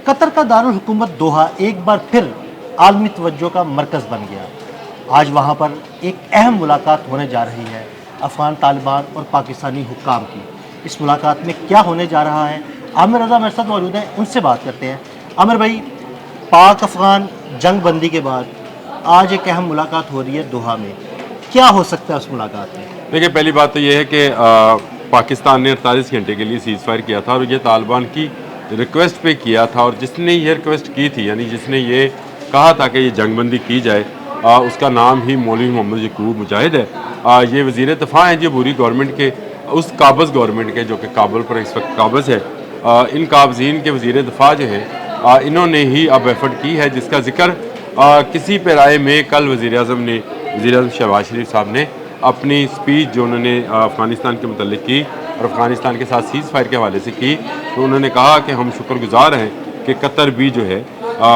قطر کا دارالحکومت دوحہ ایک بار پھر عالمی توجہ کا مرکز بن گیا۔ آج وہاں پر ایک اہم ملاقات ہونے جا رہی ہے افغان طالبان اور پاکستانی حکام کی۔ اس ملاقات میں کیا ہونے جا رہا ہے؟ عامر رضا میرے ساتھ موجود ہیں، ان سے بات کرتے ہیں۔ عامر بھائی، پاک افغان جنگ بندی کے بعد آج ایک اہم ملاقات ہو رہی ہے دوحہ میں، کیا ہو سکتا ہے اس ملاقات میں؟ دیکھیں، پہلی بات تو یہ ہے کہ پاکستان نے 48 گھنٹے کے لیے سیز فائر کیا تھا اور یہ طالبان کی ریکویسٹ پہ کیا تھا، اور جس نے یہ ریکویسٹ کی تھی، یعنی جس نے یہ کہا تھا کہ یہ جنگ بندی کی جائے، اس کا نام ہی مولوی محمد یعقوب مجاہد ہے۔ یہ وزیر دفاع ہیں جو بوری گورنمنٹ کے، اس قابض گورنمنٹ کے جو کہ کابل پر اس وقت قابض ہے۔ ان قابضین کے وزیر دفاع جو ہیں، انہوں نے ہی اب ایفرٹ کی ہے، جس کا ذکر کسی پیرائے میں کل وزیر اعظم شہباز شریف صاحب نے اپنی سپیچ جو انہوں نے افغانستان کے متعلق کی اور افغانستان کے ساتھ سیز فائر کے حوالے سے کی، تو انہوں نے کہا کہ ہم شکر گزار ہیں کہ قطر بھی جو ہے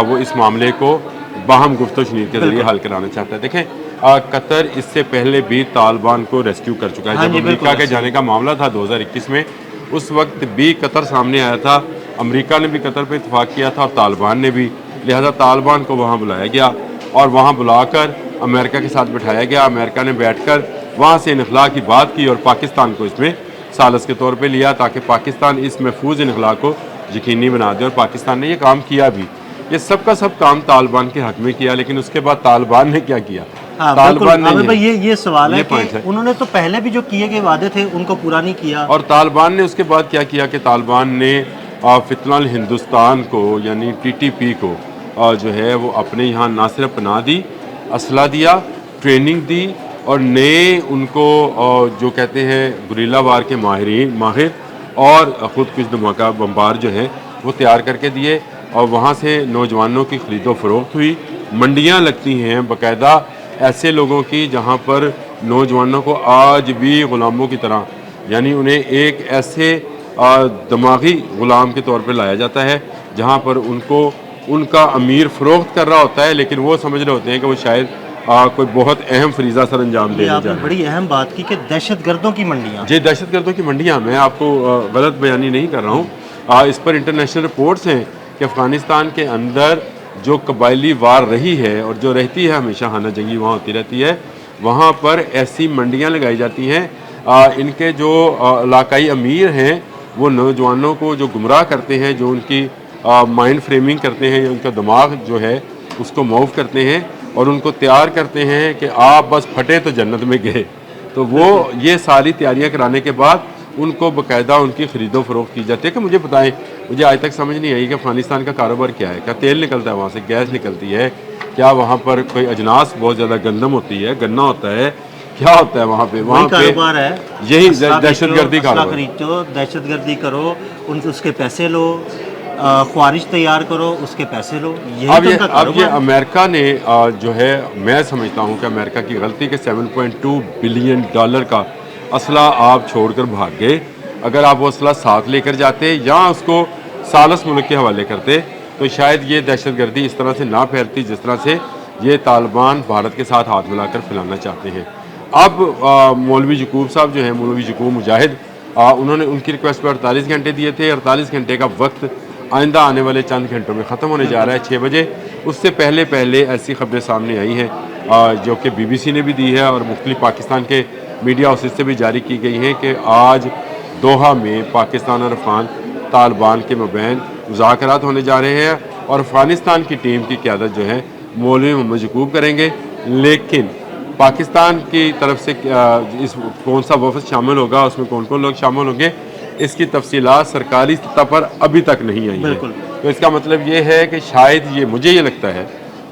وہ اس معاملے کو باہم گفت و شنید کے ذریعے حل کرانا چاہتا ہے۔ دیکھیں، قطر اس سے پہلے بھی طالبان کو ریسکیو کر چکا ہے۔ جب امریکہ کے جانے کا معاملہ تھا 2021 میں، اس وقت بھی قطر سامنے آیا تھا، امریکہ نے بھی قطر پہ اتفاق کیا تھا اور طالبان نے بھی، لہذا طالبان کو وہاں بلایا گیا اور وہاں بلا کر امریکہ کے ساتھ بٹھایا گیا۔ امریکہ نے بیٹھ کر وہاں سے انخلاء کی بات کی اور پاکستان کو اس میں ثالث کے طور پہ لیا تاکہ پاکستان اس محفوظ انخلاء کو یقینی بنا دے، اور پاکستان نے یہ کام کیا بھی۔ یہ سب کا سب کام طالبان کے حق میں کیا، لیکن اس کے بعد طالبان نے کیا کیا؟ طالبان نے یہ سوال ہے کہ انہوں نے تو پہلے بھی جو کیے گئے وعدے تھے ان کو پورا نہیں کیا، اور طالبان نے اس کے بعد کیا کیا کہ طالبان نے فتنہ الہندوستان کو، یعنی TTP کو جو ہے وہ اپنے یہاں نہ صرف پناہ دی، اسلحہ دیا، ٹریننگ دی، اور نئے ان کو جو کہتے ہیں گریلا وار کے ماہر اور خود کش دھماکہ بمبار جو ہے وہ تیار کر کے دیے، اور وہاں سے نوجوانوں کی خرید و فروخت ہوئی۔ منڈیاں لگتی ہیں باقاعدہ ایسے لوگوں کی جہاں پر نوجوانوں کو آج بھی غلاموں کی طرح، یعنی انہیں ایک ایسے دماغی غلام کے طور پہ لایا جاتا ہے جہاں پر ان کو ان کا امیر فروخت کر رہا ہوتا ہے، لیکن وہ سمجھ رہے ہوتے ہیں کہ وہ شاید کوئی بہت اہم فریضہ سر انجام دینے جا رہے ہیں۔ بڑی اہم بات کی کہ دہشت گردوں کی منڈیاں، جی، دہشت گردوں کی منڈیاں، میں آپ کو غلط بیانی نہیں کر رہا ہوں۔ اس پر انٹرنیشنل رپورٹس ہیں کہ افغانستان کے اندر جو قبائلی وار رہی ہے اور جو رہتی ہے، ہمیشہ خانہ جنگی وہاں ہوتی رہتی ہے، وہاں پر ایسی منڈیاں لگائی جاتی ہیں۔ ان کے جو علاقائی امیر ہیں وہ نوجوانوں کو جو گمراہ کرتے ہیں، جو ان کی مائنڈ فریمنگ کرتے ہیں، ان کا دماغ جو ہے اس کو موو کرتے ہیں اور ان کو تیار کرتے ہیں کہ آپ بس پھٹے تو جنت میں گئے۔ تو وہ یہ ساری تیاریاں کرانے کے بعد ان کو باقاعدہ ان کی خرید و فروخت کی جاتی ہے۔ کہ مجھے بتائیں، مجھے آج تک سمجھ نہیں آئی کہ افغانستان کا کاروبار کیا ہے؟ کیا تیل نکلتا ہے وہاں سے؟ گیس نکلتی ہے؟ کیا وہاں پر کوئی اجناس بہت زیادہ گندم ہوتی ہے، گنا ہوتا ہے، کیا ہوتا ہے وہاں پہ؟ وہاں پہ کاروبار ہے، یہی دہشت گردی کاروبار، خریدو، دہشت گردی کرو، اس کے پیسے لو، خوارج تیار کرو، اس کے پیسے لو۔ اب یہ امریکہ نے جو ہے، میں سمجھتا ہوں کہ امریکہ کی غلطی کہ $7.2 بلین کا اسلحہ آپ چھوڑ کر بھاگ گئے۔ اگر آپ وہ اسلحہ ساتھ لے کر جاتے یا اس کو ثالث ملک کے حوالے کرتے تو شاید یہ دہشت گردی اس طرح سے نہ پھیلتی جس طرح سے یہ طالبان بھارت کے ساتھ ہاتھ ملا کر پھیلانا چاہتے ہیں۔ اب مولوی یعقوب صاحب جو ہیں، مولوی یعقوب مجاہد، انہوں نے ان کی ریکویسٹ پہ 48 گھنٹے دیے تھے۔ 48 گھنٹے کا وقت آئندہ آنے والے چند گھنٹوں میں ختم ہونے جا رہا ہے 6 بجے۔ اس سے پہلے ایسی خبریں سامنے آئی ہیں جو کہ BBC نے بھی دی ہے اور مختلف پاکستان کے میڈیا ہاؤسز سے بھی جاری کی گئی ہیں کہ آج دوحہ میں پاکستان اور افغان طالبان کے مابین مذاکرات ہونے جا رہے ہیں، اور افغانستان کی ٹیم کی قیادت جو ہے مولوی محمد یعقوب کریں گے۔ لیکن پاکستان کی طرف سے اس کون سا وفد شامل ہوگا، اس میں کون کون لوگ شامل ہوں گے، اس کی تفصیلات سرکاری سطح پر ابھی تک نہیں آئی ہیں۔ تو اس کا مطلب یہ ہے کہ شاید مجھے یہ لگتا ہے،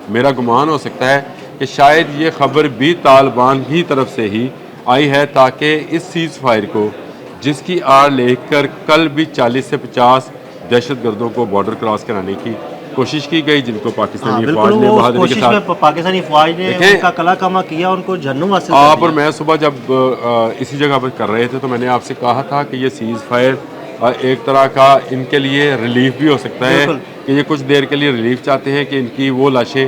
میرا گمان ہو سکتا ہے کہ شاید یہ خبر بھی طالبان کی طرف سے ہی آئی ہے تاکہ اس سیز فائر کو، جس کی آڑ لے کر کل بھی 40 سے 50 دہشت گردوں کو بارڈر کراس کرانے کی کوشش کی گئی، جن کو پاکستانی فوج نے بہادری کے ساتھ، پاکستانی فوج نے ان کا کلا کما کیا، ان کو جہنم حاصل کر دیا۔ آپ اور میں صبح جب اسی جگہ پر کر رہے تھے تو میں نے آپ سے کہا تھا کہ یہ سیز فائر ایک طرح کا ان کے لیے ریلیف بھی ہو سکتا ہے، کہ یہ کچھ دیر کے لیے ریلیف چاہتے ہیں کہ ان کی وہ لاشیں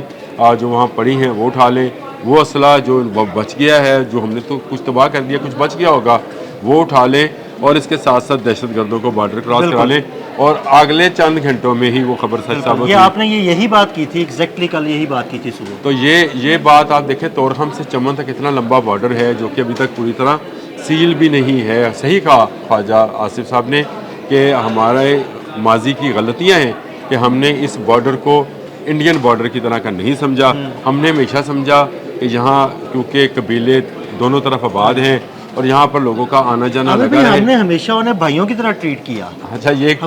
جو وہاں پڑی ہیں وہ اٹھا لیں، وہ اسلحہ جو بچ گیا ہے، جو ہم نے تو کچھ تباہ کر دیا، کچھ بچ گیا ہوگا وہ اٹھا لیں، اور اس کے ساتھ ساتھ دہشت گردوں کو بارڈر کراس کرا لیں، اور اگلے چند گھنٹوں میں ہی وہ خبر سچ ثابت یہ ہوئی۔ آپ نے یہی بات کی تھی ایگزیکٹلی، کل یہی بات کی تھی صبح۔ تو یہ بات آپ دیکھیں، تورخم سے چمن تک اتنا لمبا بارڈر ہے جو کہ ابھی تک پوری طرح سیل بھی نہیں ہے۔ صحیح کہا خواجہ آصف صاحب نے کہ ہمارے ماضی کی غلطیاں ہیں کہ ہم نے اس بارڈر کو انڈین بارڈر کی طرح کا نہیں سمجھا۔ ہم نے ہمیشہ سمجھا کہ یہاں کیونکہ قبیلے دونوں طرف آباد ہیں اور یہاں پر لوگوں کا آنا جانا لگا ہم ہے۔ نے ہمیشہ انہیں بھائیوں کی طرح ٹریٹ کیا۔ اچھا، یہ ایک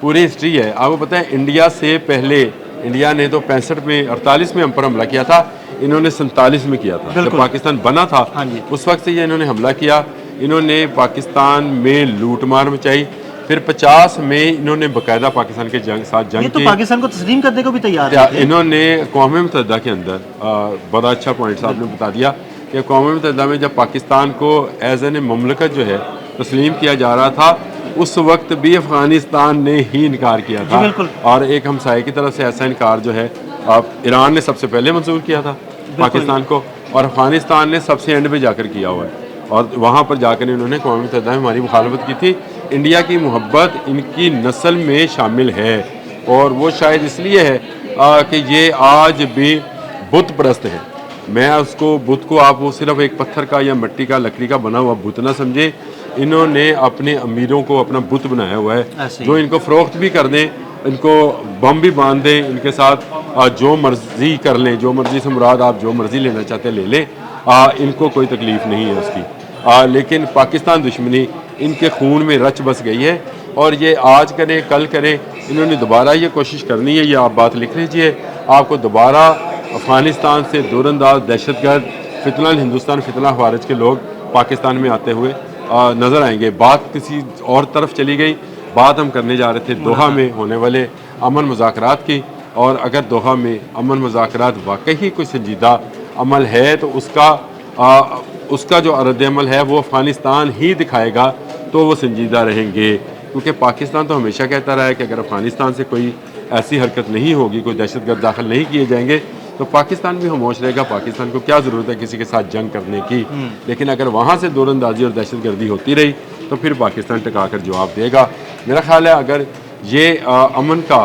پوری ہسٹری ہے۔ آپ کو پتہ ہے انڈیا سے پہلے، انڈیا نے تو 65 میں 48 میں ہم پر حملہ کیا تھا، انہوں نے 47 میں کیا تھا جب پاکستان بنا تھا۔ اس وقت سے یہ انہوں نے حملہ کیا، انہوں نے پاکستان میں لوٹ مار مچائی، پھر 50 میں انہوں نے باقاعدہ پاکستان کے ساتھ جنگ کی، پاکستان کو تسلیم کرنے کو بھی تیار تھے۔ انہوں نے اقوام متحدہ کے اندر بڑا اچھا پوائنٹ صاحب نے بتا دیا کہ اقوام متحدہ میں جب پاکستان کو ایز این مملکت جو ہے تسلیم کیا جا رہا تھا، اس وقت بھی افغانستان نے ہی انکار کیا تھا، اور ایک ہمسائے کی طرف سے ایسا انکار جو ہے ایران نے سب سے پہلے منظور کیا تھا پاکستان کو، اور افغانستان نے سب سے اینڈ پہ جا کر کیا ہوا ہے، اور وہاں پر جا کر انہوں نے اقوام متحدہ میں ہماری مخالفت کی تھی۔ انڈیا کی محبت ان کی نسل میں شامل ہے، اور وہ شاید اس لیے ہے کہ یہ آج بھی بت پرست ہے۔ میں اس کو بت کو آپ وہ صرف ایک پتھر کا یا مٹی کا لکڑی کا بنا ہوا بت نہ سمجھے، انہوں نے اپنے امیروں کو اپنا بت بنایا ہوا ہے جو ان کو فروخت بھی کر دیں، ان کو بم بھی باندھ دیں، ان کے ساتھ جو مرضی کر لیں، جو مرضی سے مراد آپ جو مرضی لینا چاہتے لے لیں، ان کو کوئی تکلیف نہیں ہے اس کی۔ لیکن پاکستان دشمنی ان کے خون میں رچ بس گئی ہے، اور یہ آج کریں کل کریں، انہوں نے دوبارہ یہ کوشش کرنی ہے۔ یہ آپ بات لکھ لیجئے، آپ کو دوبارہ افغانستان سے دور انداز دہشت گرد فتنہ ہندوستان فتنہ خارج کے لوگ پاکستان میں آتے ہوئے نظر آئیں گے۔ بات کسی اور طرف چلی گئی، بات ہم کرنے جا رہے تھے دوحہ میں ہونے والے امن مذاکرات کی، اور اگر دوحہ میں امن مذاکرات واقعی کوئی سنجیدہ عمل ہے تو اس کا جو رد عمل ہے وہ افغانستان ہی دکھائے گا تو وہ سنجیدہ رہیں گے، کیونکہ پاکستان تو ہمیشہ کہتا رہا ہے کہ اگر افغانستان سے کوئی ایسی حرکت نہیں ہوگی، کوئی دہشت گرد داخل نہیں کیے جائیں گے تو پاکستان بھی خاموش رہے گا۔ پاکستان کو کیا ضرورت ہے کسی کے ساتھ جنگ کرنے کی، لیکن اگر وہاں سے دور اندازی اور دہشت گردی ہوتی رہی تو پھر پاکستان ٹکا کر جواب دے گا۔ میرا خیال ہے اگر یہ امن کا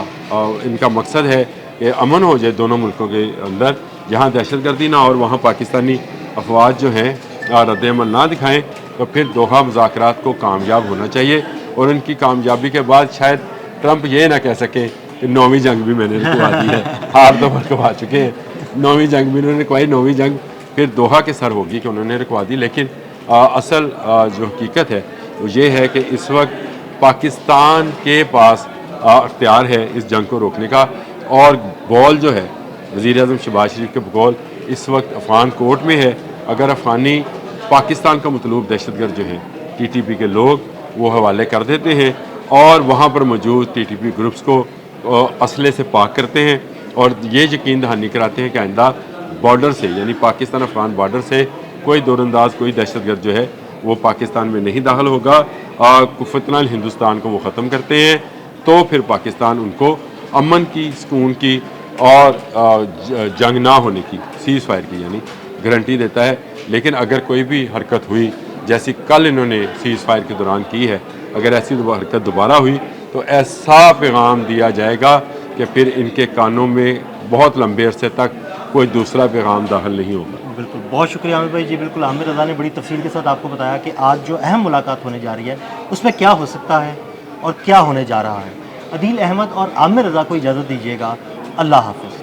ان کا مقصد ہے کہ امن ہو جائے دونوں ملکوں کے اندر، جہاں دہشت گردی نہ اور وہاں پاکستانی افواج جو ہیں رد عمل نہ دکھائیں، تو پھر دوحہ مذاکرات کو کامیاب ہونا چاہیے، اور ان کی کامیابی کے بعد شاید ٹرمپ یہ نہ کہہ سکیں کہ 9ویں جنگ بھی میں نے رکوا دی ہے، 8 دفعہ رکوا چکے ہیں، 9ویں جنگ بھی انہوں نے رکوائی، 9ویں جنگ پھر دوحہ کے سر ہوگی کہ انہوں نے رکوا دی۔ لیکن اصل جو حقیقت ہے وہ یہ ہے کہ اس وقت پاکستان کے پاس اختیار ہے اس جنگ کو روکنے کا، اور بال جو ہے وزیر اعظم شہباز شریف کے بقول اس وقت افغان کورٹ میں ہے۔ اگر افغانی پاکستان کا مطلوب دہشت گرد جو ہیں ٹی ٹی پی کے لوگ وہ حوالے کر دیتے ہیں، اور وہاں پر موجود ٹی ٹی پی گروپس کو اسلحے سے پاک کرتے ہیں، اور یہ یقین دہانی کراتے ہیں کہ آئندہ بارڈر سے، یعنی پاکستان افغان بارڈر سے کوئی دور انداز کوئی دہشت گرد جو ہے وہ پاکستان میں نہیں داخل ہوگا، فتنہ ہندوستان کو وہ ختم کرتے ہیں، تو پھر پاکستان ان کو امن کی، سکون کی اور جنگ نہ ہونے کی، سیز فائر کی یعنی گارنٹی دیتا ہے۔ لیکن اگر کوئی بھی حرکت ہوئی جیسی کل انہوں نے سیز فائر کے دوران کی ہے، اگر ایسی حرکت دوبارہ ہوئی تو ایسا پیغام دیا جائے گا کہ پھر ان کے کانوں میں بہت لمبے عرصے تک کوئی دوسرا پیغام داخل نہیں ہوگا۔ بالکل، بہت شکریہ عامر بھائی جی۔ بالکل، عامر رضا نے بڑی تفصیل کے ساتھ آپ کو بتایا کہ آج جو اہم ملاقات ہونے جا رہی ہے اس میں کیا ہو سکتا ہے اور کیا ہونے جا رہا ہے۔ عدیل احمد اور عامر رضا کو اجازت دیجیے گا، اللہ حافظ۔